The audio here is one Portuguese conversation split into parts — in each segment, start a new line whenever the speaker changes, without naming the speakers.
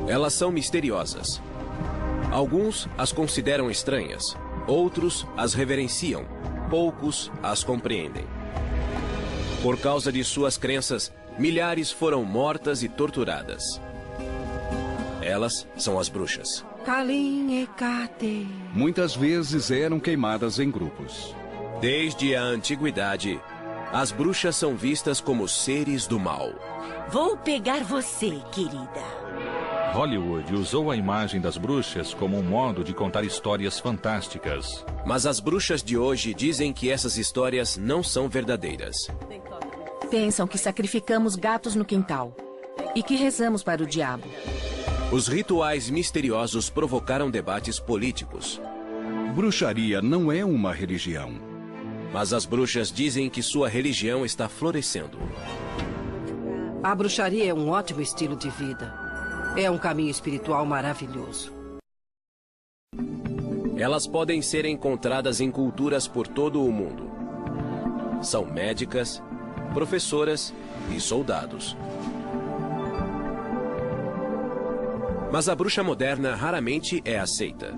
Elas são misteriosas. Alguns as consideram estranhas, outros as reverenciam, poucos as compreendem. Por causa de suas crenças, milhares foram mortas e torturadas. Elas são as bruxas.
Muitas vezes eram queimadas em grupos.
Desde a antiguidade, as bruxas são vistas como seres do mal.
Vou pegar você, querida.
Hollywood usou a imagem das bruxas como um modo de contar histórias fantásticas.
Mas as bruxas de hoje dizem que essas histórias não são verdadeiras.
Pensam que sacrificamos gatos no quintal e que rezamos para o diabo.
Os rituais misteriosos provocaram debates políticos.
Bruxaria não é uma religião.
Mas as bruxas dizem que sua religião está florescendo.
A bruxaria é um ótimo estilo de vida. É um caminho espiritual maravilhoso.
Elas podem ser encontradas em culturas por todo o mundo. São médicas, professoras e soldados. Mas a bruxa moderna raramente é aceita.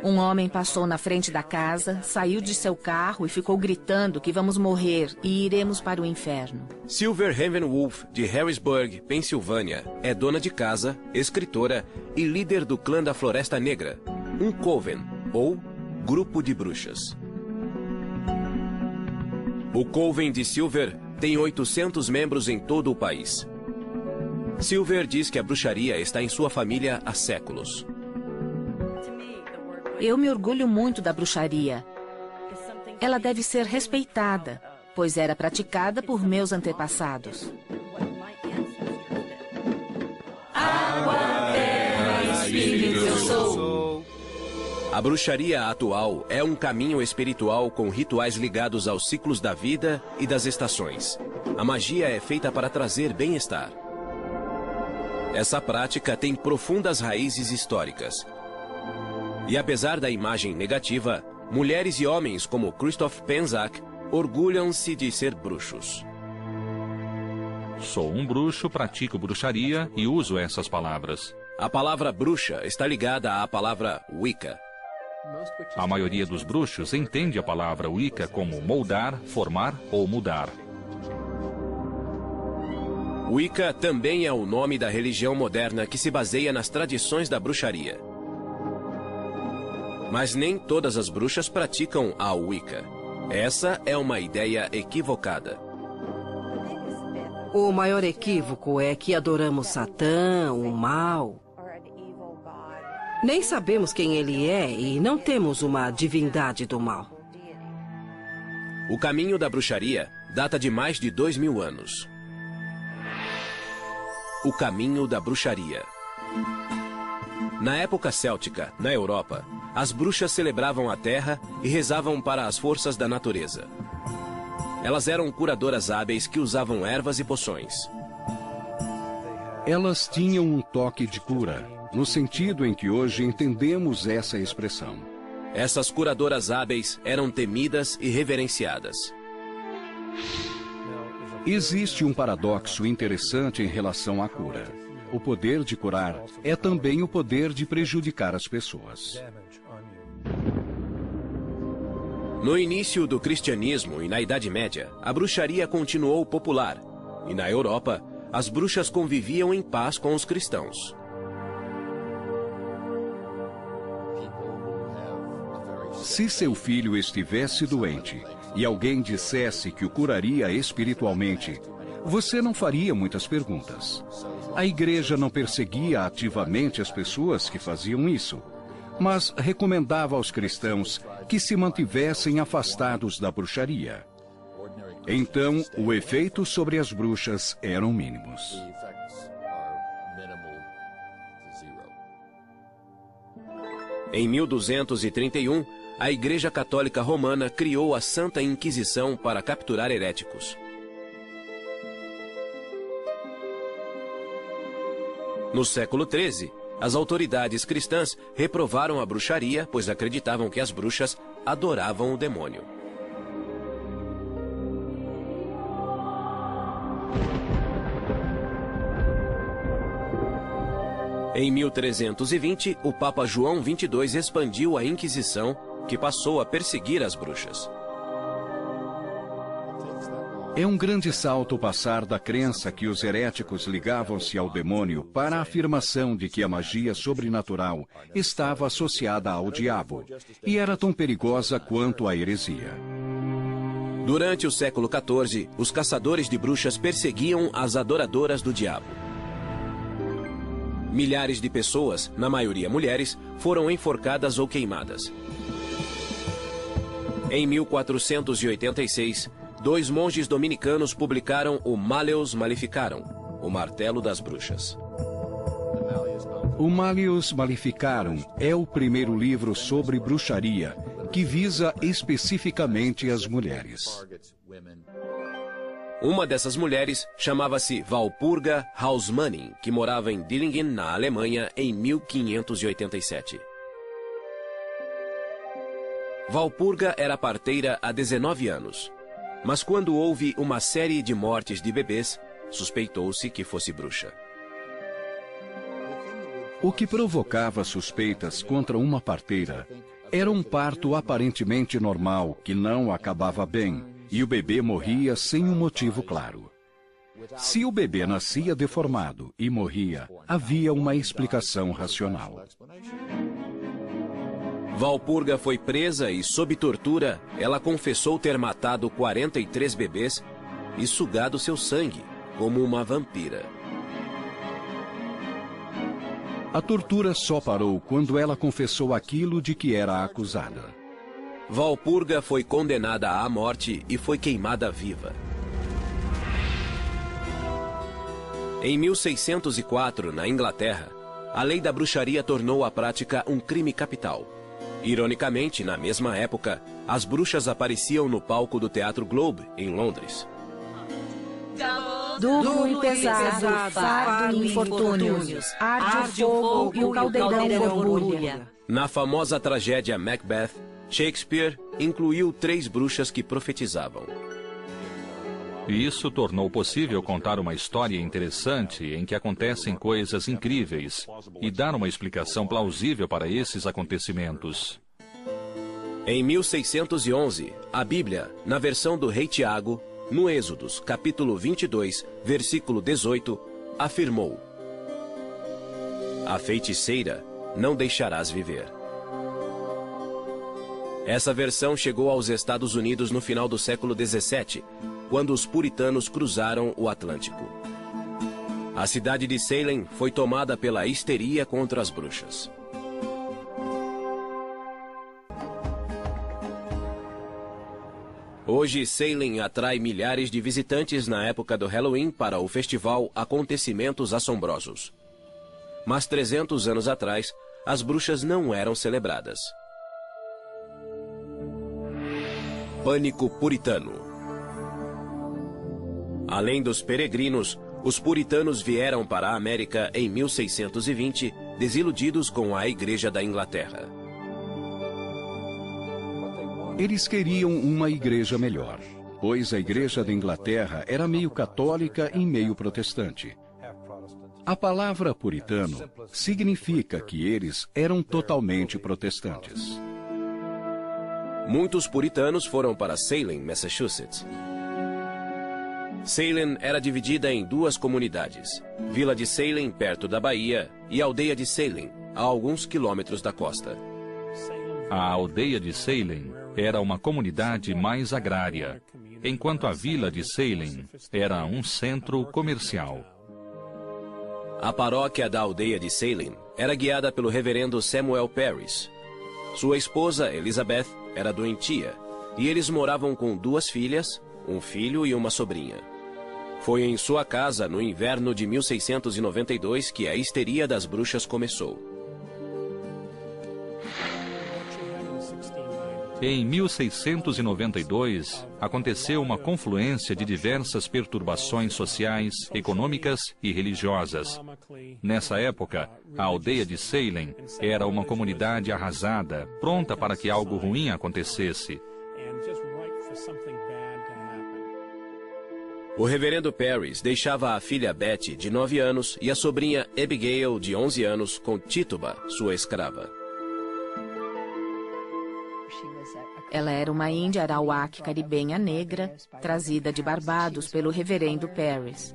Um homem passou na frente da casa, saiu de seu carro e ficou gritando que vamos morrer e iremos para o inferno.
Silver Ravenwolf, de Harrisburg, Pensilvânia, é dona de casa, escritora e líder do clã da Floresta Negra, um coven, ou grupo de bruxas. O coven de Silver tem 800 membros em todo o país. Silver diz que a bruxaria está em sua família há séculos.
Eu me orgulho muito da bruxaria. Ela deve ser respeitada, pois era praticada por meus antepassados.
Água, terra, espírito eu sou.
A bruxaria atual é um caminho espiritual com rituais ligados aos ciclos da vida e das estações. A magia é feita para trazer bem-estar. Essa prática tem profundas raízes históricas. E apesar da imagem negativa, mulheres e homens como Christoph Penczak orgulham-se de ser bruxos.
Sou um bruxo, pratico bruxaria e uso essas palavras.
A palavra bruxa está ligada à palavra Wicca.
A maioria dos bruxos entende a palavra Wicca como moldar, formar ou mudar.
Wicca também é o nome da religião moderna que se baseia nas tradições da bruxaria. Mas nem todas as bruxas praticam a Wicca. Essa é uma ideia equivocada.
O maior equívoco é que adoramos Satã, o mal. Nem sabemos quem ele é e não temos uma divindade do mal.
O caminho da bruxaria data de mais de 2000 anos. O caminho da bruxaria. Na época céltica, na Europa, as bruxas celebravam a terra e rezavam para as forças da natureza. Elas eram curadoras hábeis que usavam ervas e poções.
Elas tinham um toque de cura, no sentido em que hoje entendemos essa expressão.
Essas curadoras hábeis eram temidas e reverenciadas.
Existe um paradoxo interessante em relação à cura. O poder de curar é também o poder de prejudicar as pessoas.
No início do cristianismo e na Idade Média, a bruxaria continuou popular. E na Europa, as bruxas conviviam em paz com os cristãos.
Se seu filho estivesse doente e alguém dissesse que o curaria espiritualmente, você não faria muitas perguntas. A igreja não perseguia ativamente as pessoas que faziam isso, mas recomendava aos cristãos que se mantivessem afastados da bruxaria. Então, o efeito sobre as bruxas eram mínimos.
Em 1231, a Igreja Católica Romana criou a Santa Inquisição para capturar heréticos. No século XIII, as autoridades cristãs reprovaram a bruxaria, pois acreditavam que as bruxas adoravam o demônio. Em 1320, o Papa João XXII expandiu a Inquisição, que passou a perseguir as bruxas.
É um grande salto passar da crença que os heréticos ligavam-se ao demônio para a afirmação de que a magia sobrenatural estava associada ao diabo e era tão perigosa quanto a heresia.
Durante o século XIV, os caçadores de bruxas perseguiam as adoradoras do diabo. Milhares de pessoas, na maioria mulheres, foram enforcadas ou queimadas. Em 1486, 2 monges dominicanos publicaram o Malleus Maleficarum, o Martelo das Bruxas.
O Malleus Maleficarum é o primeiro livro sobre bruxaria que visa especificamente as mulheres.
Uma dessas mulheres chamava-se Walpurga Hausmann, que morava em Dillingen, na Alemanha, em 1587. Walpurga era parteira há 19 anos. Mas quando houve uma série de mortes de bebês, suspeitou-se que fosse bruxa.
O que provocava suspeitas contra uma parteira era um parto aparentemente normal que não acabava bem e o bebê morria sem um motivo claro. Se o bebê nascia deformado e morria, havia uma explicação racional.
Walpurga foi presa e, sob tortura, ela confessou ter matado 43 bebês e sugado seu sangue, como uma vampira.
A tortura só parou quando ela confessou aquilo de que era acusada.
Walpurga foi condenada à morte e foi queimada viva. Em 1604, na Inglaterra, a lei da bruxaria tornou a prática um crime capital. Ironicamente, na mesma época, as bruxas apareciam no palco do Teatro Globe, em Londres.
Duplo e pesado, fardo e infortúnios, arde o fogo e o caldeirão borbulha.
Na famosa tragédia Macbeth, Shakespeare incluiu 3 bruxas que profetizavam.
Isso tornou possível contar uma história interessante em que acontecem coisas incríveis e dar uma explicação plausível para esses acontecimentos.
Em 1611, a Bíblia, na versão do rei Tiago, no Êxodos, capítulo 22, versículo 18, afirmou: "A feiticeira não deixarás viver." Essa versão chegou aos Estados Unidos no final do século XVII, quando os puritanos cruzaram o Atlântico. A cidade de Salem foi tomada pela histeria contra as bruxas. Hoje, Salem atrai milhares de visitantes na época do Halloween para o festival Acontecimentos Assombrosos. Mas 300 anos atrás, as bruxas não eram celebradas. Pânico puritano. Além dos peregrinos, os puritanos vieram para a América em 1620, desiludidos com a Igreja da Inglaterra.
Eles queriam uma igreja melhor, pois a Igreja da Inglaterra era meio católica e meio protestante. A palavra puritano significa que eles eram totalmente protestantes.
Muitos puritanos foram para Salem, Massachusetts. Salem era dividida em 2 comunidades: Vila de Salem, perto da Bahia, e Aldeia de Salem, a alguns quilômetros da costa.
A aldeia de Salem era uma comunidade mais agrária, enquanto a vila de Salem era um centro comercial.
A paróquia da aldeia de Salem era guiada pelo reverendo Samuel Parris. Sua esposa, Elizabeth, era doentia, e eles moravam com 2 filhas, um filho e uma sobrinha. Foi em sua casa, no inverno de 1692, que a histeria das bruxas começou.
Em 1692, aconteceu uma confluência de diversas perturbações sociais, econômicas e religiosas. Nessa época, a aldeia de Salem era uma comunidade arrasada, pronta para que algo ruim acontecesse.
O reverendo Parris deixava a filha Betty, de 9 anos, e a sobrinha Abigail, de 11 anos, com Tituba, sua escrava.
Ela era uma índia arawak caribenha negra, trazida de Barbados pelo reverendo Parris.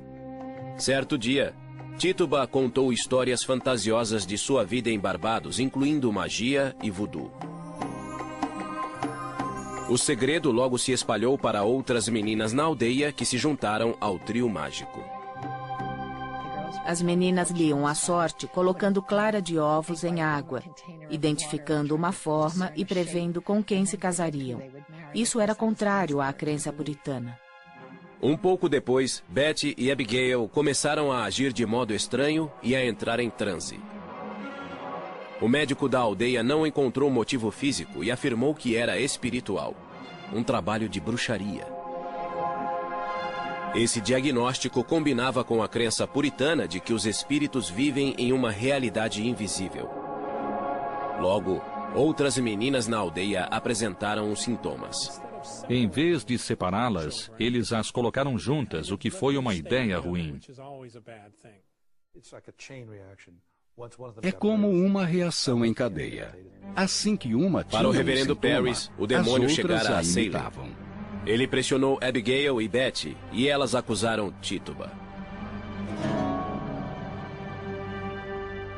Certo dia, Tituba contou histórias fantasiosas de sua vida em Barbados, incluindo magia e voodoo. O segredo logo se espalhou para outras meninas na aldeia que se juntaram ao trio mágico.
As meninas liam a sorte colocando clara de ovos em água, identificando uma forma e prevendo com quem se casariam. Isso era contrário à crença puritana.
Um pouco depois, Betty e Abigail começaram a agir de modo estranho e a entrar em transe. O médico da aldeia não encontrou motivo físico e afirmou que era espiritual, um trabalho de bruxaria. Esse diagnóstico combinava com a crença puritana de que os espíritos vivem em uma realidade invisível. Logo, outras meninas na aldeia apresentaram os sintomas.
Em vez de separá-las, eles as colocaram juntas, o que foi uma ideia ruim.
É como uma reação em cadeia. Assim que uma tinha
Para o reverendo
sintoma,
Parris, o demônio
as outras
chegara a
a
Salem.
imitavam.
Ele pressionou Abigail e Betty, e elas acusaram Tituba.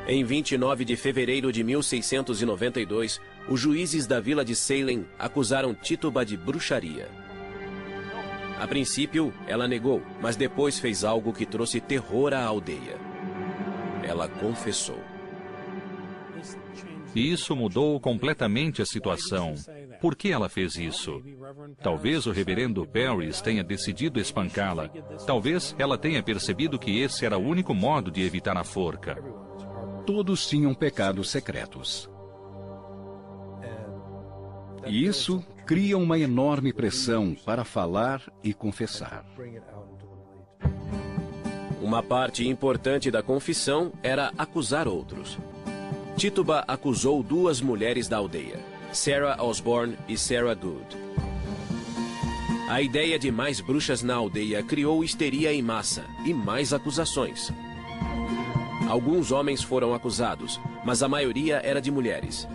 Em 29 de fevereiro de 1692, os juízes da vila de Salem acusaram Tituba de bruxaria. A princípio, ela negou, mas depois fez algo que trouxe terror à aldeia. Ela confessou.
E isso mudou completamente a situação. Por que ela fez isso? Talvez o reverendo Parris tenha decidido espancá-la. Talvez ela tenha percebido que esse era o único modo de evitar a forca.
Todos tinham pecados secretos. E isso cria uma enorme pressão para falar e confessar.
Uma parte importante da confissão era acusar outros. Tituba acusou 2 mulheres da aldeia, Sarah Osborne e Sarah Good. A ideia de mais bruxas na aldeia criou histeria em massa e mais acusações. Alguns homens foram acusados, mas a maioria era de mulheres.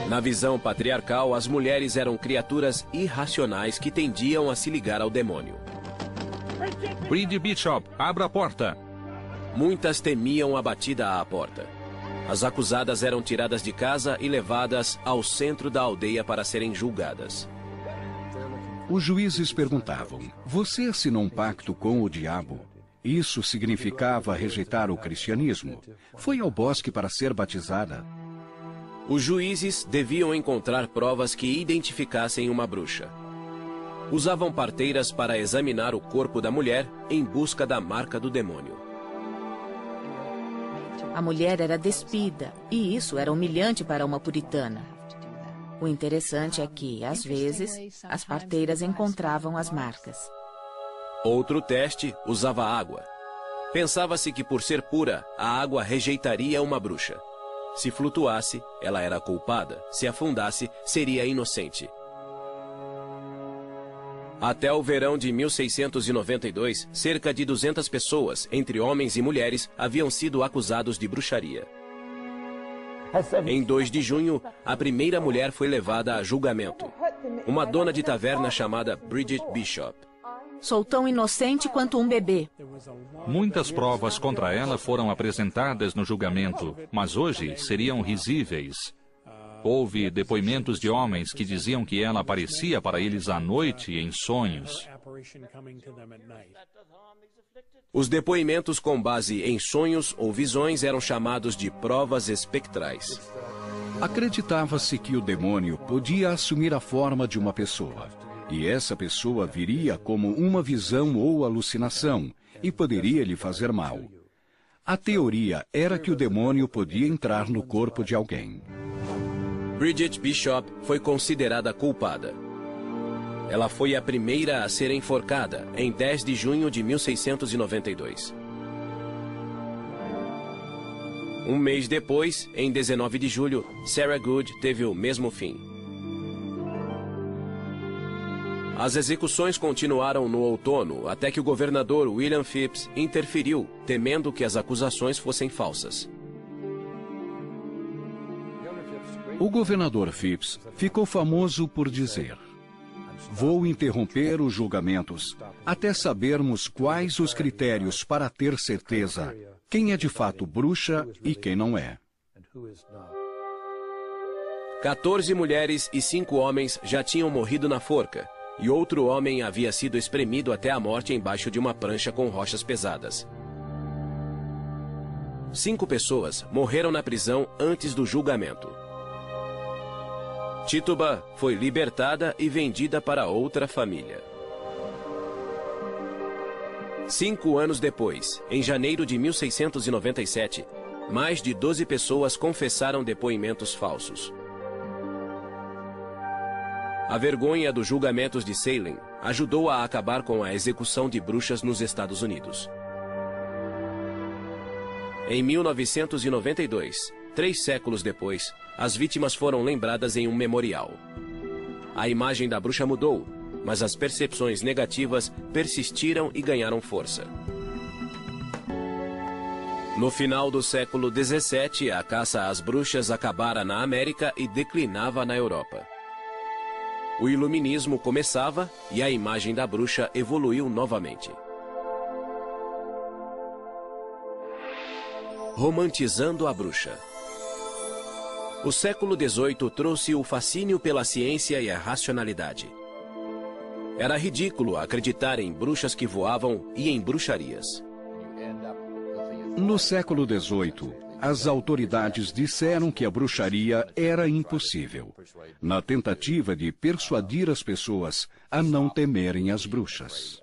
Na visão patriarcal, as mulheres eram criaturas irracionais que tendiam a se ligar ao demônio.
Bride Bishop, abra a porta!
Muitas temiam a batida à porta. As acusadas eram tiradas de casa e levadas ao centro da aldeia para serem julgadas.
Os juízes perguntavam: você assinou um pacto com o diabo? Isso significava rejeitar o cristianismo. Foi ao bosque para ser batizada.
Os juízes deviam encontrar provas que identificassem uma bruxa. Usavam parteiras para examinar o corpo da mulher em busca da marca do demônio.
A mulher era despida, e isso era humilhante para uma puritana. O interessante é que, às vezes, as parteiras encontravam as marcas.
Outro teste usava água. Pensava-se que, por ser pura, a água rejeitaria uma bruxa. Se flutuasse, ela era culpada. Se afundasse, seria inocente. Até o verão de 1692, cerca de 200 pessoas, entre homens e mulheres, haviam sido acusados de bruxaria. Em 2 de junho, a primeira mulher foi levada a julgamento. Uma dona de taverna chamada Bridget Bishop.
Sou tão inocente quanto um bebê.
Muitas provas contra ela foram apresentadas no julgamento, mas hoje seriam risíveis. Houve depoimentos de homens que diziam que ela aparecia para eles à noite em sonhos.
Os depoimentos com base em sonhos ou visões eram chamados de provas espectrais.
Acreditava-se que o demônio podia assumir a forma de uma pessoa. E essa pessoa viria como uma visão ou alucinação e poderia lhe fazer mal. A teoria era que o demônio podia entrar no corpo de alguém.
Bridget Bishop foi considerada culpada. Ela foi a primeira a ser enforcada em 10 de junho de 1692. Um mês depois, em 19 de julho, Sarah Good teve o mesmo fim. As execuções continuaram no outono até que o governador William Phips interferiu, temendo que as acusações fossem falsas.
O governador Phips ficou famoso por dizer: "Vou interromper os julgamentos até sabermos quais os critérios para ter certeza quem é de fato bruxa e quem não é."
14 mulheres e 5 homens já tinham morrido na forca, e outro homem havia sido espremido até a morte embaixo de uma prancha com rochas pesadas. 5 pessoas morreram na prisão antes do julgamento. Tituba foi libertada e vendida para outra família. 5 anos depois, em janeiro de 1697, mais de 12 pessoas confessaram depoimentos falsos. A vergonha dos julgamentos de Salem ajudou a acabar com a execução de bruxas nos Estados Unidos. Em 1992, 3 séculos depois, as vítimas foram lembradas em um memorial. A imagem da bruxa mudou, mas as percepções negativas persistiram e ganharam força. No final do século XVII, a caça às bruxas acabara na América e declinava na Europa. O iluminismo começava e a imagem da bruxa evoluiu novamente. Romantizando a bruxa. O século XVIII trouxe o fascínio pela ciência e a racionalidade. Era ridículo acreditar em bruxas que voavam e em bruxarias.
No século XVIII, as autoridades disseram que a bruxaria era impossível, na tentativa de persuadir as pessoas a não temerem as bruxas.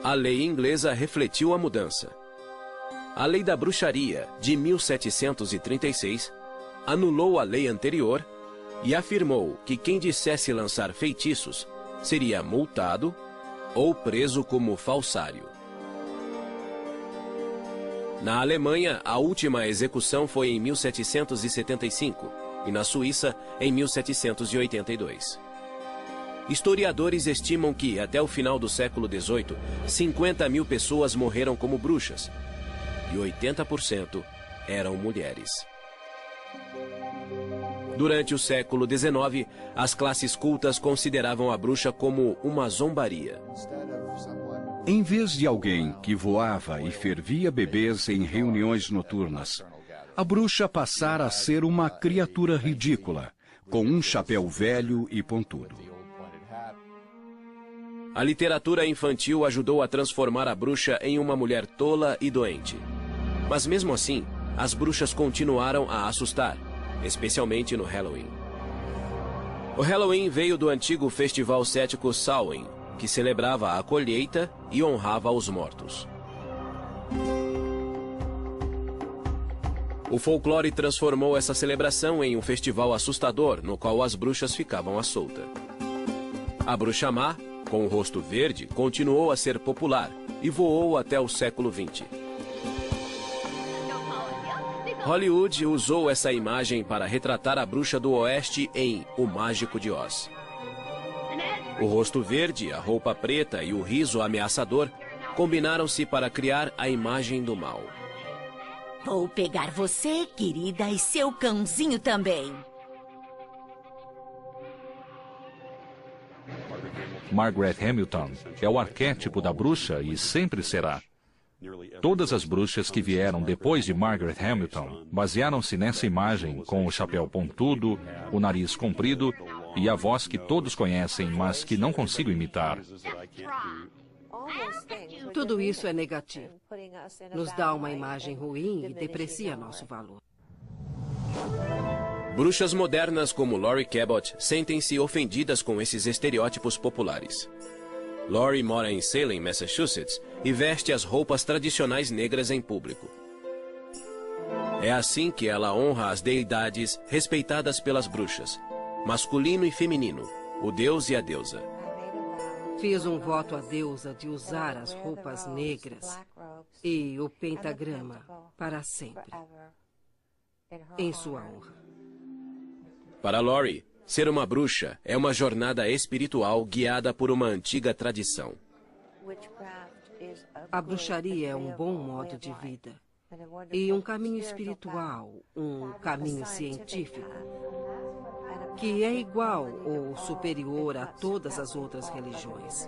A lei inglesa refletiu a mudança. A Lei da Bruxaria, de 1736, anulou a lei anterior e afirmou que quem dissesse lançar feitiços seria multado ou preso como falsário. Na Alemanha, a última execução foi em 1775 e na Suíça, em 1782. Historiadores estimam que, até o final do século XVIII, 50 mil pessoas morreram como bruxas e 80% eram mulheres. Durante o século XIX, as classes cultas consideravam a bruxa como uma zombaria.
Em vez de alguém que voava e fervia bebês em reuniões noturnas, a bruxa passara a ser uma criatura ridícula, com um chapéu velho e pontudo.
A literatura infantil ajudou a transformar a bruxa em uma mulher tola e doente. Mas mesmo assim, as bruxas continuaram a assustar, especialmente no Halloween. O Halloween veio do antigo festival cético Samhain, que celebrava a colheita e honrava os mortos. O folclore transformou essa celebração em um festival assustador, no qual as bruxas ficavam à solta. A bruxa má, com o rosto verde, continuou a ser popular e voou até o século XX. Hollywood usou essa imagem para retratar a bruxa do oeste em O Mágico de Oz. O rosto verde, a roupa preta e o riso ameaçador combinaram-se para criar a imagem do mal.
Vou pegar você, querida, e seu cãozinho também.
Margaret Hamilton é o arquétipo da bruxa e sempre será. Todas as bruxas que vieram depois de Margaret Hamilton basearam-se nessa imagem, com o chapéu pontudo, o nariz comprido e a voz que todos conhecem, mas que não consigo imitar.
Tudo isso é negativo. Nos dá uma imagem ruim e deprecia nosso valor.
Bruxas modernas como Laurie Cabot sentem-se ofendidas com esses estereótipos populares. Laurie mora em Salem, Massachusetts, e veste as roupas tradicionais negras em público. É assim que ela honra as deidades respeitadas pelas bruxas, masculino e feminino, o deus e a deusa.
Fiz um voto à deusa de usar as roupas negras e o pentagrama para sempre, em sua honra.
Para Laurie, Ser uma bruxa é uma jornada espiritual guiada por uma antiga tradição.
A bruxaria é um bom modo de vida e um caminho espiritual, um caminho científico, que é igual ou superior a todas as outras religiões.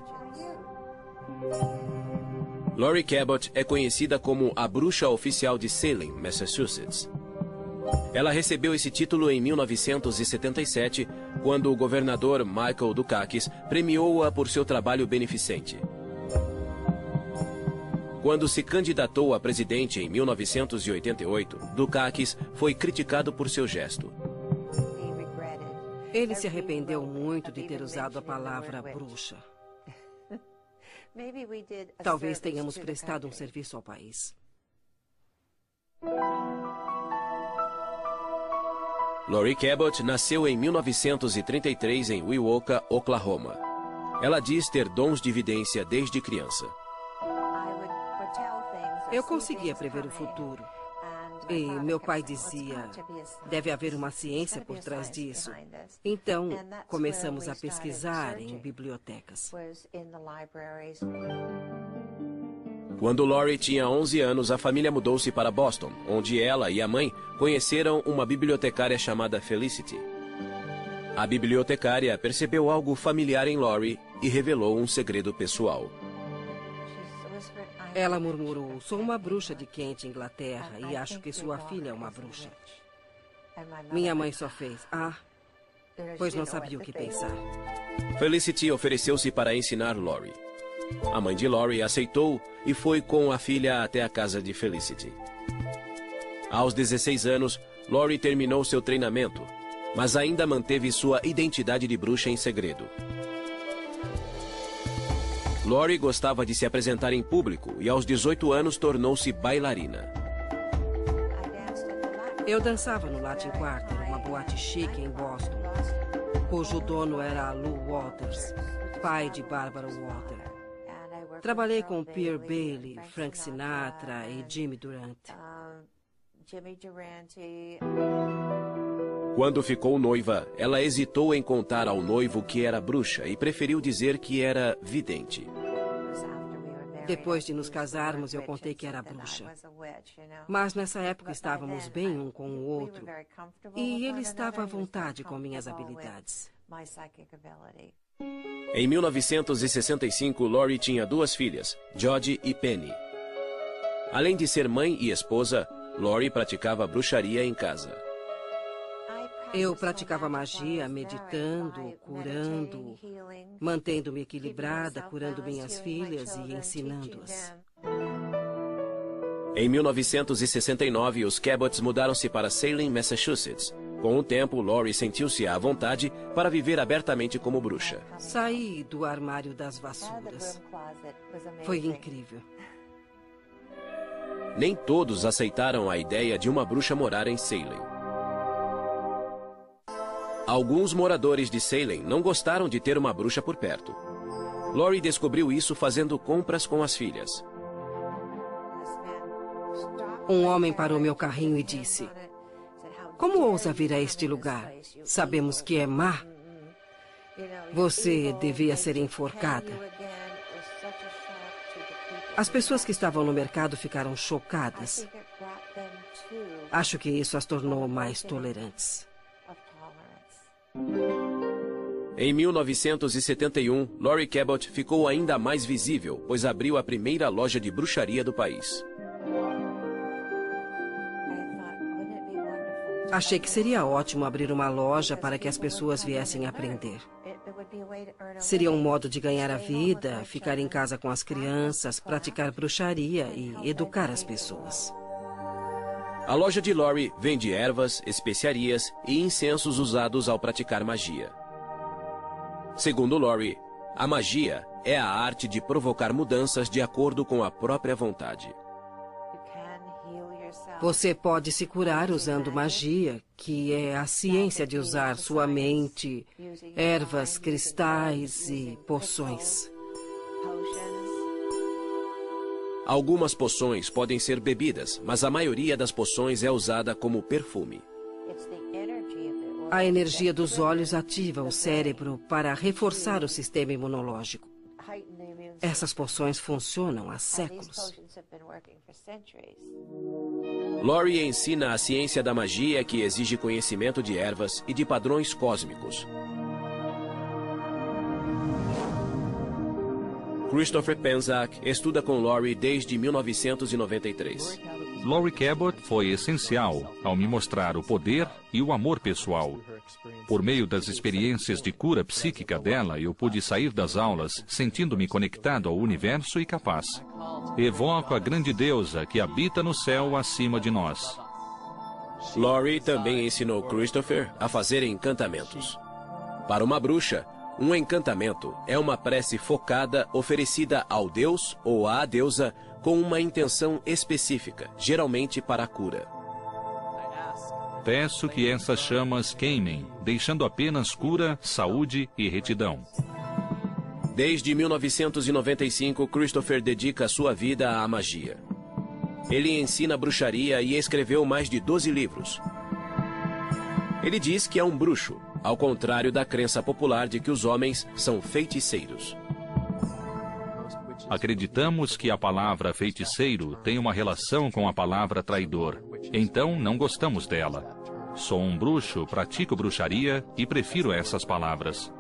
Laurie Cabot é conhecida como a bruxa oficial de Salem, Massachusetts. Ela recebeu esse título em 1977, quando o governador Michael Dukakis premiou-a por seu trabalho beneficente. Quando se candidatou a presidente em 1988, Dukakis foi criticado por seu gesto.
Ele se arrependeu muito de ter usado a palavra bruxa. Talvez tenhamos prestado um serviço ao país.
Laurie Cabot nasceu em 1933 em Wewoka, Oklahoma. Ela diz ter dons de vidência desde criança.
Eu conseguia prever o futuro. E meu pai dizia, deve haver uma ciência por trás disso. Então, começamos a pesquisar em bibliotecas.
Quando Laurie tinha 11 anos, a família mudou-se para Boston, onde ela e a mãe conheceram uma bibliotecária chamada Felicity. A bibliotecária percebeu algo familiar em Laurie e revelou um segredo pessoal.
Ela murmurou, sou uma bruxa de Kent, Inglaterra, e acho que sua filha é uma bruxa. Minha mãe só fez, pois não sabia o que pensar.
Felicity ofereceu-se para ensinar Laurie. A mãe de Laurie aceitou e foi com a filha até a casa de Felicity. Aos 16 anos, Laurie terminou seu treinamento, mas ainda manteve sua identidade de bruxa em segredo. Laurie gostava de se apresentar em público e aos 18 anos tornou-se bailarina.
Eu dançava no Latin Quarter, uma boate chique em Boston, cujo dono era Lou Walters, pai de Barbara Walter. Trabalhei com Pierre Bailey, Frank Sinatra e Jimmy Durante.
Quando ficou noiva, ela hesitou em contar ao noivo que era bruxa e preferiu dizer que era vidente.
Depois de nos casarmos, eu contei que era bruxa. Mas nessa época estávamos bem um com o outro e ele estava à vontade com minhas habilidades.
Em 1965, Laurie tinha 2 filhas, Jodie e Penny. Além de ser mãe e esposa, Laurie praticava bruxaria em casa.
Eu praticava magia, meditando, curando, mantendo-me equilibrada, curando minhas filhas e ensinando-as.
Em 1969, os Cabots mudaram-se para Salem, Massachusetts. Com o tempo, Laurie sentiu-se à vontade para viver abertamente como bruxa.
Saí do armário das vassouras. Foi incrível.
Nem todos aceitaram a ideia de uma bruxa morar em Salem. Alguns moradores de Salem não gostaram de ter uma bruxa por perto. Laurie descobriu isso fazendo compras com as filhas.
Um homem parou meu carrinho e disse, como ousa vir a este lugar? Sabemos que é má. Você devia ser enforcada. As pessoas que estavam no mercado ficaram chocadas. Acho que isso as tornou mais tolerantes.
Em 1971, Laurie Cabot ficou ainda mais visível, pois abriu a primeira loja de bruxaria do país.
Achei que seria ótimo abrir uma loja para que as pessoas viessem aprender. Seria um modo de ganhar a vida, ficar em casa com as crianças, praticar bruxaria e educar as pessoas.
A loja de Laurie vende ervas, especiarias e incensos usados ao praticar magia. Segundo Laurie, a magia é a arte de provocar mudanças de acordo com a própria vontade.
Você pode se curar usando magia, que é a ciência de usar sua mente, ervas, cristais e poções.
Algumas poções podem ser bebidas, mas a maioria das poções é usada como perfume.
A energia dos olhos ativa o cérebro para reforçar o sistema imunológico. Essas poções funcionam há séculos.
Laurie ensina a ciência da magia que exige conhecimento de ervas e de padrões cósmicos. Christopher Penczak estuda com Laurie desde 1993.
Laurie Cabot foi essencial ao me mostrar o poder e o amor pessoal. Por meio das experiências de cura psíquica dela, eu pude sair das aulas sentindo-me conectado ao universo e capaz. Evoco a grande deusa que habita no céu acima de nós.
Laurie também ensinou Christopher a fazer encantamentos. Para uma bruxa, um encantamento é uma prece focada oferecida ao deus ou à deusa com uma intenção específica, geralmente para a cura.
Peço que essas chamas queimem, deixando apenas cura, saúde e retidão.
Desde 1995, Christopher dedica sua vida à magia. Ele ensina bruxaria e escreveu mais de 12 livros. Ele diz que é um bruxo, ao contrário da crença popular de que os homens são feiticeiros.
Acreditamos que a palavra feiticeiro tem uma relação com a palavra traidor. Então, não gostamos dela. Sou um bruxo, pratico bruxaria e prefiro essas palavras.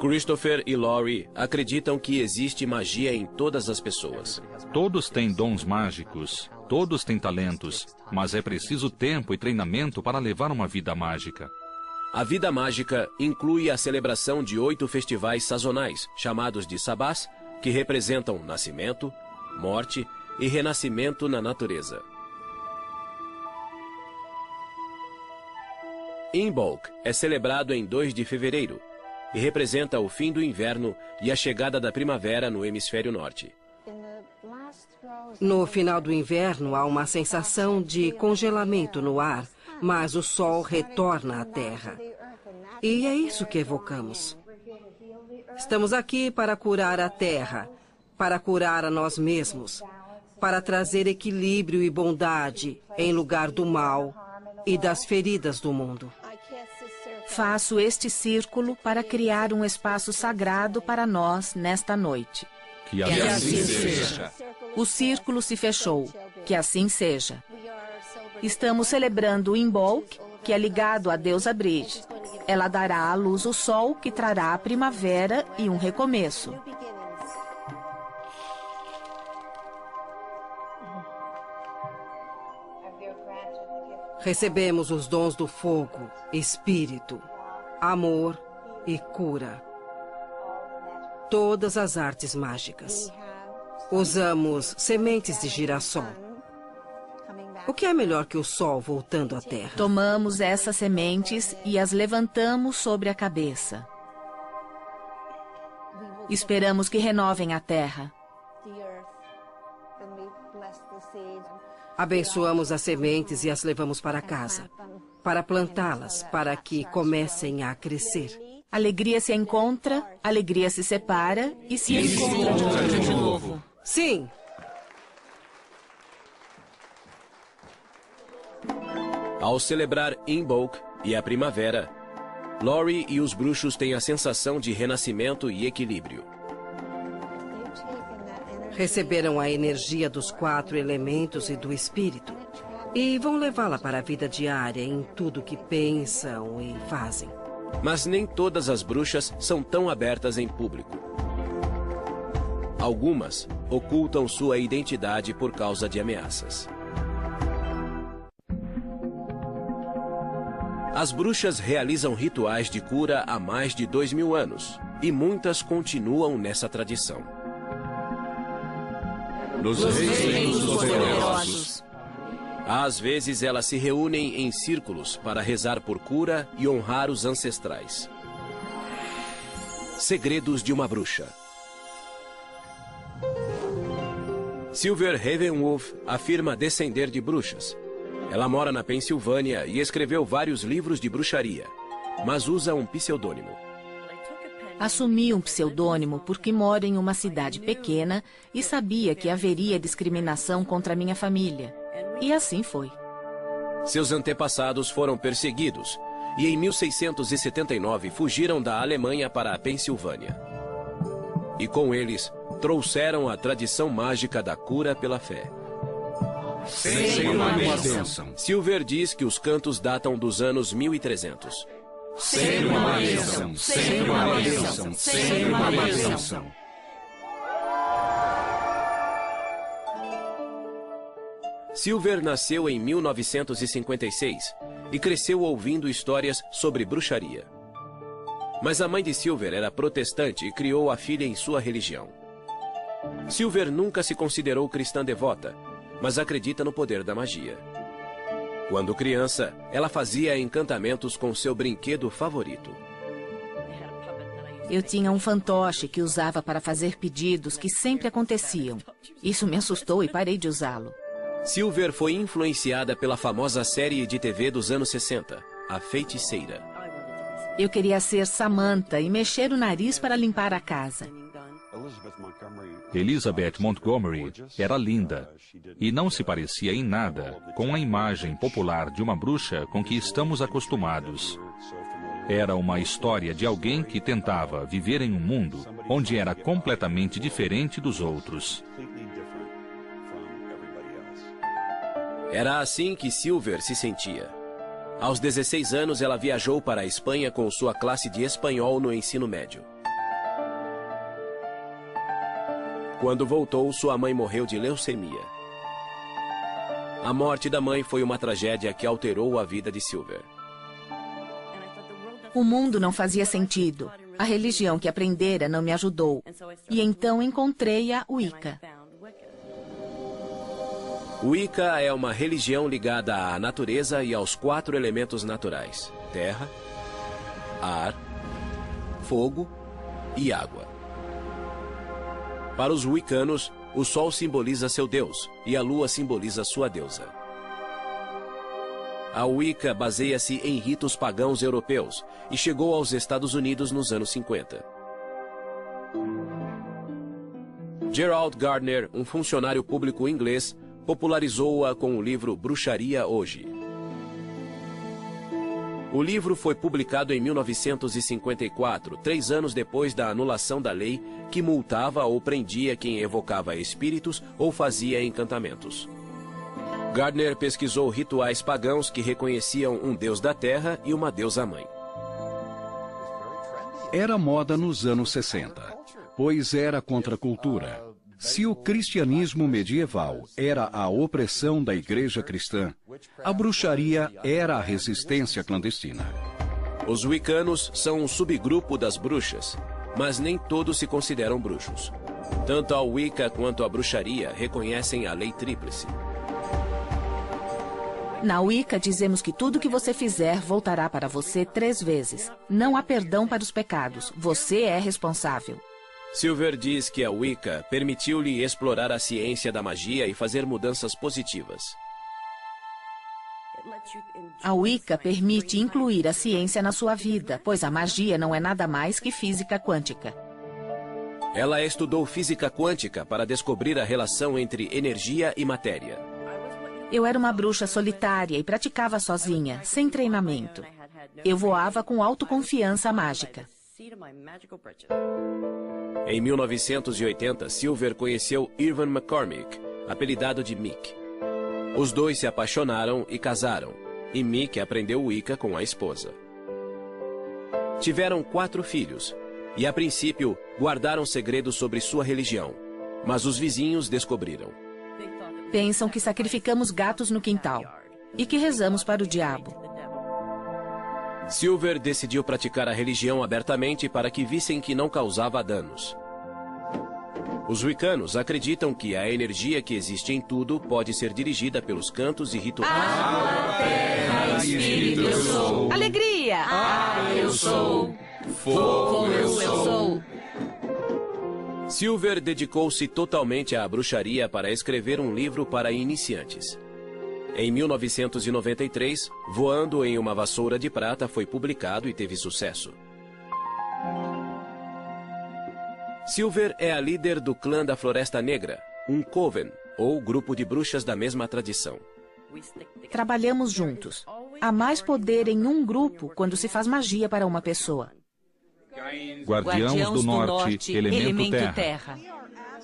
Christopher e Laurie acreditam que existe magia em todas as pessoas.
Todos têm dons mágicos, todos têm talentos, mas é preciso tempo e treinamento para levar uma vida mágica.
A vida mágica inclui a celebração de 8 festivais sazonais, chamados de sabás, que representam nascimento, morte e renascimento na natureza. Imbolc é celebrado em 2 de fevereiro e representa o fim do inverno e a chegada da primavera no hemisfério norte.
No final do inverno, há uma sensação de congelamento no ar, mas o sol retorna à Terra. E é isso que evocamos. Estamos aqui para curar a Terra, para curar a nós mesmos, para trazer equilíbrio e bondade em lugar do mal e das feridas do mundo.
Faço este círculo para criar um espaço sagrado para nós nesta noite.
Que assim seja.
O círculo se fechou. Que assim seja. Estamos celebrando Imbolc, que é ligado à deusa Bridge. Ela dará à luz o sol, que trará a primavera e um recomeço.
Recebemos os dons do fogo, espírito, amor e cura. Todas as artes mágicas. Usamos sementes de girassol. O que é melhor que o sol voltando à Terra?
Tomamos essas sementes e as levantamos sobre a cabeça. Esperamos que renovem a terra.
Abençoamos as sementes e as levamos para casa, para plantá-las, para que comecem a crescer.
Alegria se encontra, alegria se separa e se encontra de novo.
Sim!
Ao celebrar Imbolc e a primavera, Laurie e os bruxos têm a sensação de renascimento e equilíbrio.
Receberam a energia dos 4 elementos e do espírito e vão levá-la para a vida diária em tudo que pensam e fazem.
Mas nem todas as bruxas são tão abertas em público. Algumas ocultam sua identidade por causa de ameaças. As bruxas realizam rituais de cura há mais de 2000 anos e muitas continuam nessa tradição.
Nos reinos poderosos.
Às vezes elas se reúnem em círculos para rezar por cura e honrar os ancestrais. Segredos de uma bruxa. Silver Ravenwolf afirma descender de bruxas. Ela mora na Pensilvânia e escreveu vários livros de bruxaria, mas usa um pseudônimo.
Assumi um pseudônimo porque moro em uma cidade pequena e sabia que haveria discriminação contra minha família. E assim foi.
Seus antepassados foram perseguidos e em 1679 fugiram da Alemanha para a Pensilvânia. E com eles, trouxeram a tradição mágica da cura pela fé.
Sem uma bênção.
Silver diz que os cantos datam dos anos 1300.
Sem uma bênção. Sem uma bênção. Sem uma bênção.
Silver nasceu em 1956 e cresceu ouvindo histórias sobre bruxaria. Mas a mãe de Silver era protestante e criou a filha em sua religião. Silver nunca se considerou cristã devota, mas acredita no poder da magia. Quando criança, ela fazia encantamentos com seu brinquedo favorito.
Eu tinha um fantoche que usava para fazer pedidos que sempre aconteciam. Isso me assustou e parei de usá-lo.
Silver foi influenciada pela famosa série de TV dos anos 60, A Feiticeira.
Eu queria ser Samantha e mexer o nariz para limpar a casa.
Elizabeth Montgomery era linda e não se parecia em nada com a imagem popular de uma bruxa com que estamos acostumados. Era uma história de alguém que tentava viver em um mundo onde era completamente diferente dos outros.
Era assim que Silver se sentia. Aos 16 anos, ela viajou para a Espanha com sua classe de espanhol no ensino médio. Quando voltou, sua mãe morreu de leucemia. A morte da mãe foi uma tragédia que alterou a vida de Silver.
O mundo não fazia sentido. A religião que aprendera não me ajudou. E então encontrei a Wicca.
Wicca é uma religião ligada à natureza e aos 4 elementos naturais: terra, ar, fogo e água. Para os wiccanos, o sol simboliza seu deus e a lua simboliza sua deusa. A Wicca baseia-se em ritos pagãos europeus e chegou aos Estados Unidos nos anos 50. Gerald Gardner, um funcionário público inglês, popularizou-a com o livro Bruxaria Hoje. O livro foi publicado em 1954, 3 anos depois da anulação da lei que multava ou prendia quem evocava espíritos ou fazia encantamentos. Gardner pesquisou rituais pagãos que reconheciam um deus da terra e uma deusa-mãe.
Era moda nos anos 60, pois era contra a cultura. Se o cristianismo medieval era a opressão da igreja cristã, a bruxaria era a resistência clandestina.
Os wiccanos são um subgrupo das bruxas, mas nem todos se consideram bruxos. Tanto a Wicca quanto a bruxaria reconhecem a lei tríplice.
Na Wicca dizemos que tudo que você fizer voltará para você 3 vezes. Não há perdão para os pecados. Você é responsável.
Silver diz que a Wicca permitiu-lhe explorar a ciência da magia e fazer mudanças positivas.
A Wicca permite incluir a ciência na sua vida, pois a magia não é nada mais que física quântica.
Ela estudou física quântica para descobrir a relação entre energia e matéria.
Eu era uma bruxa solitária e praticava sozinha, sem treinamento. Eu voava com autoconfiança mágica.
Em 1980, Silver conheceu Irvin McCormick, apelidado de Mick. Os dois se apaixonaram e casaram, e Mick aprendeu Wicca com a esposa. Tiveram 4 filhos, e a princípio guardaram segredos sobre sua religião, mas os vizinhos descobriram.
Pensam que sacrificamos gatos no quintal e que rezamos para o diabo.
Silver decidiu praticar a religião abertamente para que vissem que não causava danos. Os wiccanos acreditam que a energia que existe em tudo pode ser dirigida pelos cantos e rituais.
Terra, espírito, eu sou.
Alegria!
Eu sou.
Fogo, eu sou.
Silver dedicou-se totalmente à bruxaria para escrever um livro para iniciantes. Em 1993, Voando em uma Vassoura de Prata foi publicado e teve sucesso. Silver é a líder do clã da Floresta Negra, um coven, ou grupo de bruxas da mesma tradição.
Trabalhamos juntos. Há mais poder em um grupo quando se faz magia para uma pessoa.
Guardiãos do Norte, elemento terra.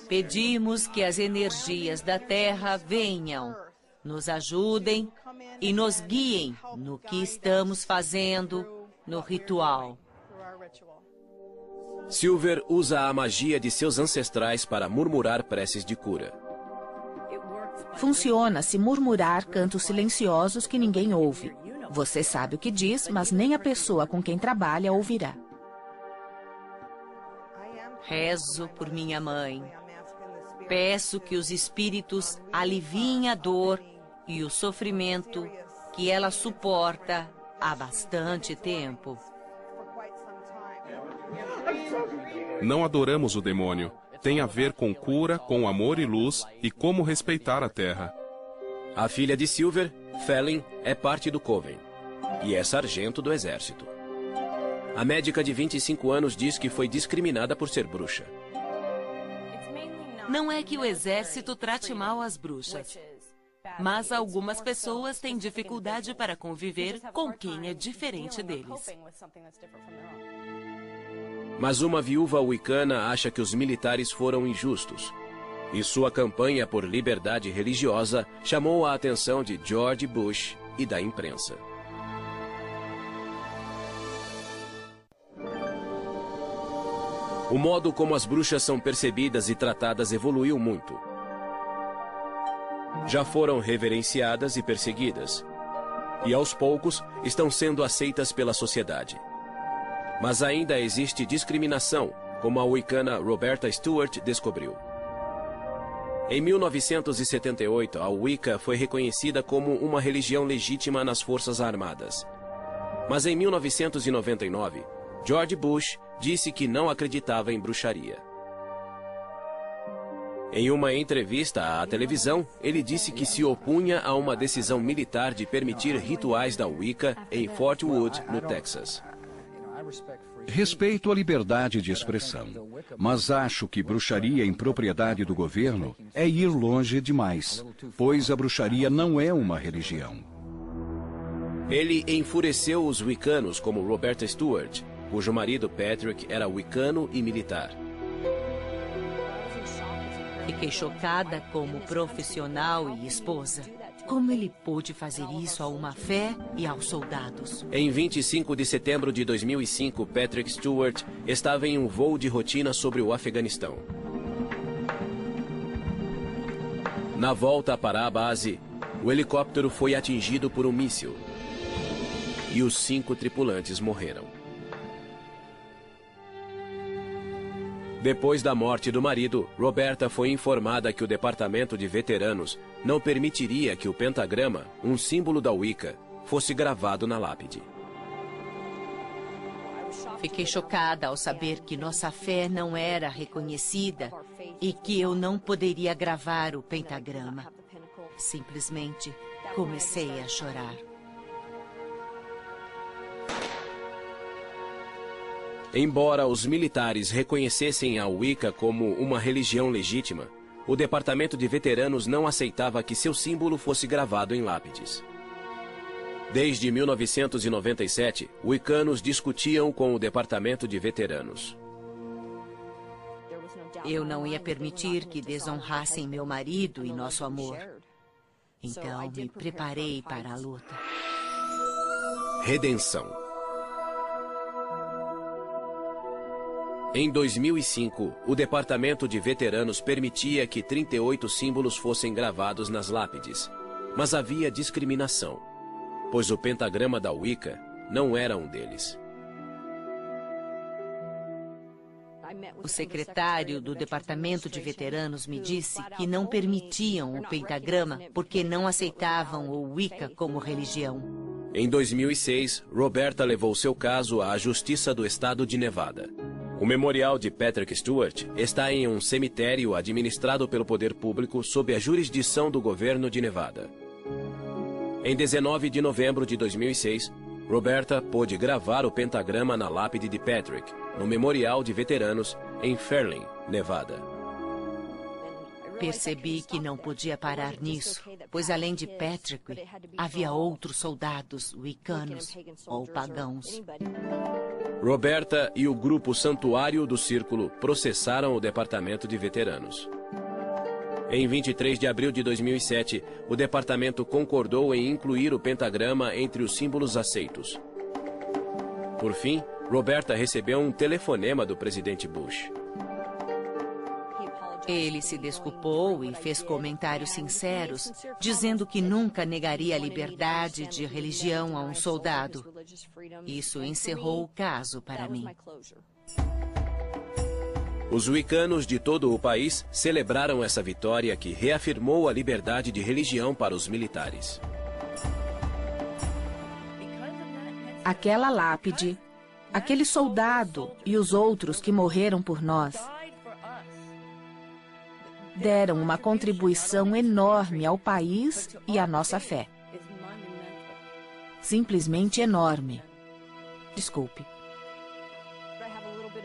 Pedimos que as energias da Terra venham, nos ajudem e nos guiem no que estamos fazendo no ritual.
Silver usa a magia de seus ancestrais para murmurar preces de cura.
Funciona se murmurar cantos silenciosos que ninguém ouve. Você sabe o que diz, mas nem a pessoa com quem trabalha ouvirá.
Rezo por minha mãe. Peço que os espíritos aliviem a dor e o sofrimento que ela suporta há bastante tempo.
Não adoramos o demônio. Tem a ver com cura, com amor e luz e como respeitar a Terra.
A filha de Silver, Fallin, é parte do Coven e é sargento do exército. A médica de 25 anos diz que foi discriminada por ser bruxa.
Não é que o exército trate mal as bruxas, mas algumas pessoas têm dificuldade para conviver com quem é diferente deles.
Mas uma viúva wicana acha que os militares foram injustos. E sua campanha por liberdade religiosa chamou a atenção de George Bush e da imprensa. O modo como as bruxas são percebidas e tratadas evoluiu muito. Já foram reverenciadas e perseguidas. E aos poucos estão sendo aceitas pela sociedade. Mas ainda existe discriminação, como a wicana Roberta Stewart descobriu. Em 1978, a Wicca foi reconhecida como uma religião legítima nas Forças Armadas. Mas em 1999, George Bush disse que não acreditava em bruxaria. Em uma entrevista à televisão, ele disse que se opunha a uma decisão militar de permitir rituais da Wicca em Fort Wood, no Texas.
Respeito à liberdade de expressão, mas acho que bruxaria em propriedade do governo é ir longe demais, pois a bruxaria não é uma religião.
Ele enfureceu os wiccanos como Roberta Stewart, cujo marido Patrick era wicano e militar.
Fiquei chocada como profissional e esposa. Como ele pôde fazer isso a uma fé e aos soldados?
Em 25 de setembro de 2005, Patrick Stewart estava em um voo de rotina sobre o Afeganistão. Na volta para a base, o helicóptero foi atingido por um míssil. E os 5 tripulantes morreram. Depois da morte do marido, Roberta foi informada que o Departamento de Veteranos não permitiria que o pentagrama, um símbolo da Wicca, fosse gravado na lápide.
Fiquei chocada ao saber que nossa fé não era reconhecida e que eu não poderia gravar o pentagrama. Simplesmente comecei a chorar.
Embora os militares reconhecessem a Wicca como uma religião legítima, o Departamento de Veteranos não aceitava que seu símbolo fosse gravado em lápides. Desde 1997, wiccanos discutiam com o Departamento de Veteranos.
Eu não ia permitir que desonrassem meu marido e nosso amor. Então me preparei para a luta.
Redenção. Em 2005, o Departamento de Veteranos permitia que 38 símbolos fossem gravados nas lápides. Mas havia discriminação, pois o pentagrama da Wicca não era um deles.
O secretário do Departamento de Veteranos me disse que não permitiam o pentagrama porque não aceitavam o Wicca como religião.
Em 2006, Roberta levou seu caso à Justiça do Estado de Nevada. O memorial de Patrick Stewart está em um cemitério administrado pelo poder público sob a jurisdição do governo de Nevada. Em 19 de novembro de 2006, Roberta pôde gravar o pentagrama na lápide de Patrick, no memorial de veteranos em Fairlane, Nevada.
Percebi que não podia parar nisso, pois além de Patrick, havia outros soldados wiccanos ou pagãos.
Roberta e o grupo Santuário do Círculo processaram o departamento de veteranos. Em 23 de abril de 2007, o departamento concordou em incluir o pentagrama entre os símbolos aceitos. Por fim, Roberta recebeu um telefonema do presidente Bush.
Ele se desculpou e fez comentários sinceros, dizendo que nunca negaria a liberdade de religião a um soldado. Isso encerrou o caso para mim.
Os wiccanos de todo o país celebraram essa vitória que reafirmou a liberdade de religião para os militares.
Aquela lápide, aquele soldado e os outros que morreram por nós deram uma contribuição enorme ao país e à nossa fé. Simplesmente enorme. Desculpe.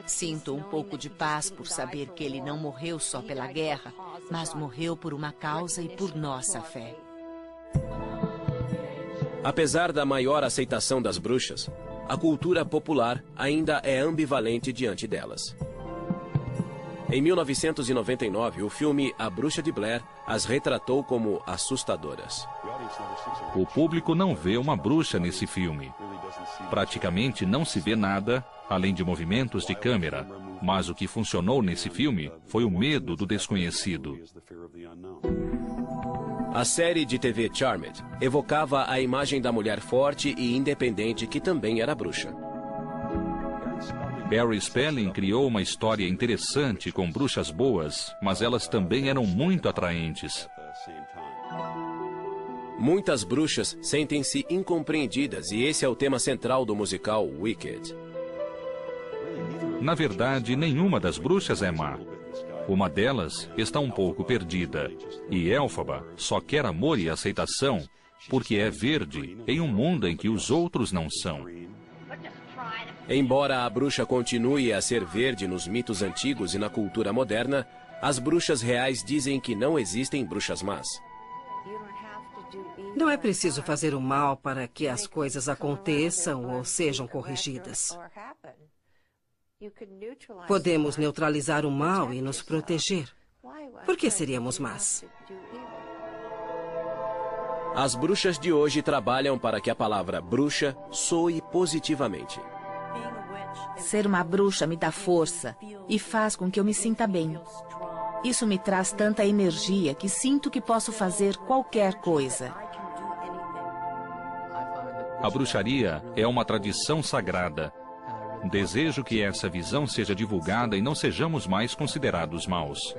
Sinto um pouco de paz por saber que ele não morreu só pela guerra, mas morreu por uma causa e por nossa fé.
Apesar da maior aceitação das bruxas, a cultura popular ainda é ambivalente diante delas. Em 1999, o filme A Bruxa de Blair as retratou como assustadoras.
O público não vê uma bruxa nesse filme. Praticamente não se vê nada, além de movimentos de câmera. Mas o que funcionou nesse filme foi o medo do desconhecido.
A série de TV Charmed evocava a imagem da mulher forte e independente que também era bruxa.
Barry Spelling criou uma história interessante com bruxas boas, mas elas também eram muito atraentes.
Muitas bruxas sentem-se incompreendidas e esse é o tema central do musical Wicked.
Na verdade, nenhuma das bruxas é má. Uma delas está um pouco perdida, e Elphaba só quer amor e aceitação porque é verde em um mundo em que os outros não são.
Embora a bruxa continue a ser verde nos mitos antigos e na cultura moderna, as bruxas reais dizem que não existem bruxas más.
Não é preciso fazer o mal para que as coisas aconteçam ou sejam corrigidas. Podemos neutralizar o mal e nos proteger. Por que seríamos más?
As bruxas de hoje trabalham para que a palavra bruxa soe positivamente.
Ser uma bruxa me dá força e faz com que eu me sinta bem. Isso me traz tanta energia que sinto que posso fazer qualquer coisa.
A bruxaria é uma tradição sagrada. Desejo que essa visão seja divulgada e não sejamos mais considerados maus.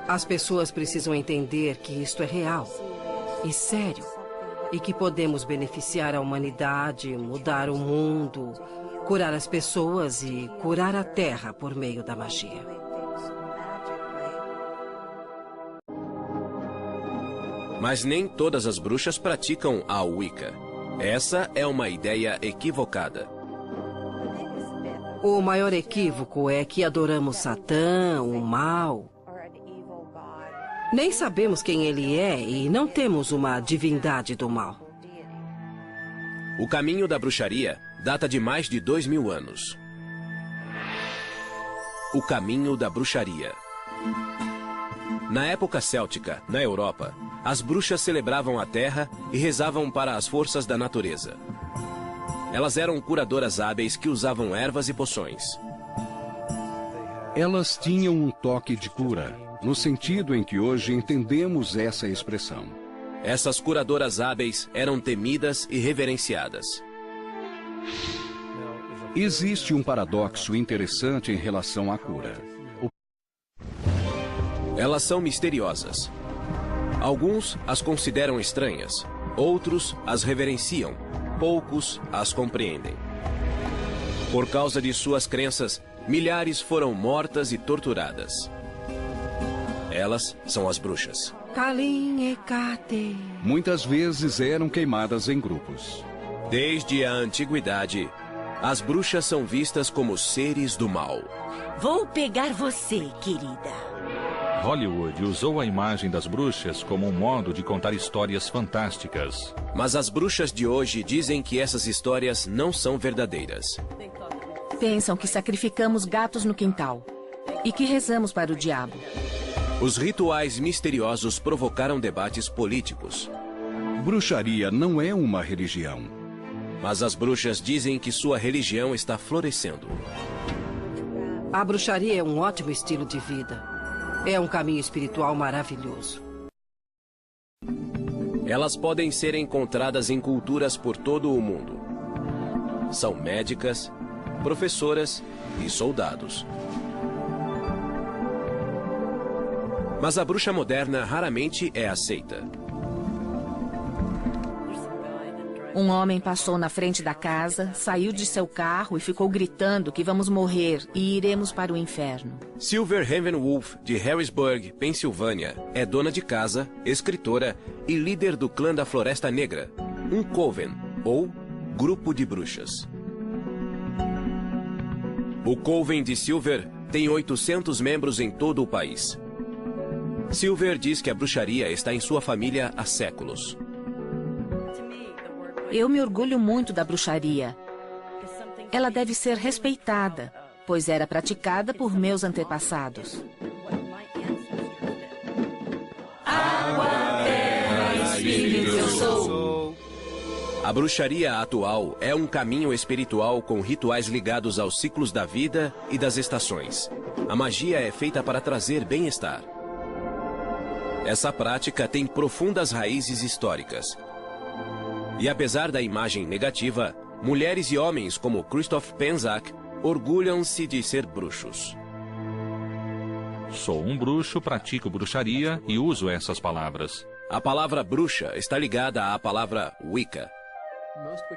As pessoas precisam entender que isto é real e sério. E que podemos beneficiar a humanidade, mudar o mundo, curar as pessoas e curar a Terra por meio da magia.
Mas nem todas as bruxas praticam a Wicca. Essa é uma ideia equivocada.
O maior equívoco é que adoramos Satã, o mal. Nem sabemos quem ele é e não temos uma divindade do mal.
O caminho da bruxaria data de mais de 2000 anos. O caminho da bruxaria. Na época céltica, na Europa, as bruxas celebravam a terra e rezavam para as forças da natureza. Elas eram curadoras hábeis que usavam ervas e poções.
Elas tinham um toque de cura, no sentido em que hoje entendemos essa expressão.
Essas curadoras hábeis eram temidas e reverenciadas.
Existe um paradoxo interessante em relação à cura.
Elas são misteriosas. Alguns as consideram estranhas, outros as reverenciam, poucos as compreendem. Por causa de suas crenças, milhares foram mortas e torturadas. Elas são as bruxas.
Muitas vezes eram queimadas em grupos.
Desde a antiguidade, as bruxas são vistas como seres do mal.
Vou pegar você, querida.
Hollywood usou a imagem das bruxas como um modo de contar histórias fantásticas.
Mas as bruxas de hoje dizem que essas histórias não são verdadeiras.
Pensam que sacrificamos gatos no quintal e que rezamos para o diabo.
Os rituais misteriosos provocaram debates políticos.
Bruxaria não é uma religião.
Mas as bruxas dizem que sua religião está florescendo.
A bruxaria é um ótimo estilo de vida. É um caminho espiritual maravilhoso.
Elas podem ser encontradas em culturas por todo o mundo. São médicas, professoras e soldados. Mas a bruxa moderna raramente é aceita.
Um homem passou na frente da casa, saiu de seu carro e ficou gritando que vamos morrer e iremos para o inferno.
Silver Ravenwolf, de Harrisburg, Pensilvânia, é dona de casa, escritora e líder do clã da Floresta Negra, um coven, ou grupo de bruxas. O coven de Silver tem 800 membros em todo o país. Silver diz que a bruxaria está em sua família há séculos.
Eu me orgulho muito da bruxaria. Ela deve ser respeitada, pois era praticada por meus antepassados.
Água, terra, espírito eu sou.
A bruxaria atual é um caminho espiritual com rituais ligados aos ciclos da vida e das estações. A magia é feita para trazer bem-estar. Essa prática tem profundas raízes históricas. E apesar da imagem negativa, mulheres e homens como Christoph Penczak orgulham-se de ser bruxos.
Sou um bruxo, pratico bruxaria e uso essas palavras.
A palavra bruxa está ligada à palavra Wicca.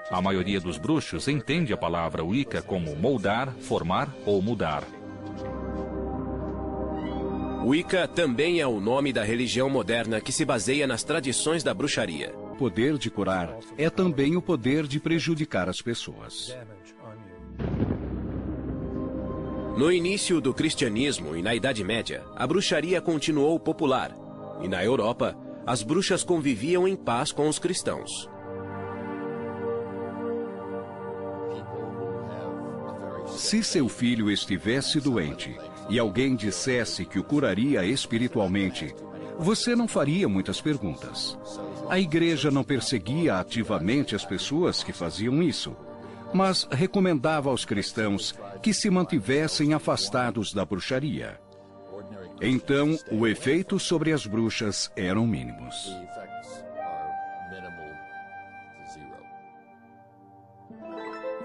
A maioria dos bruxos entende a palavra Wicca como moldar, formar ou mudar.
Wicca também é o nome da religião moderna que se baseia nas tradições da bruxaria.
O poder de curar é também o poder de prejudicar as pessoas.
No início do cristianismo e na Idade Média, a bruxaria continuou popular. E na Europa, as bruxas conviviam em paz com os cristãos.
Se seu filho estivesse doente e alguém dissesse que o curaria espiritualmente, você não faria muitas perguntas. A igreja não perseguia ativamente as pessoas que faziam isso, mas recomendava aos cristãos que se mantivessem afastados da bruxaria. Então, o efeito sobre as bruxas eram mínimos.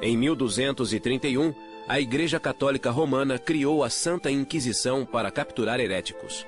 Em 1231, a Igreja Católica Romana criou a Santa Inquisição para capturar heréticos.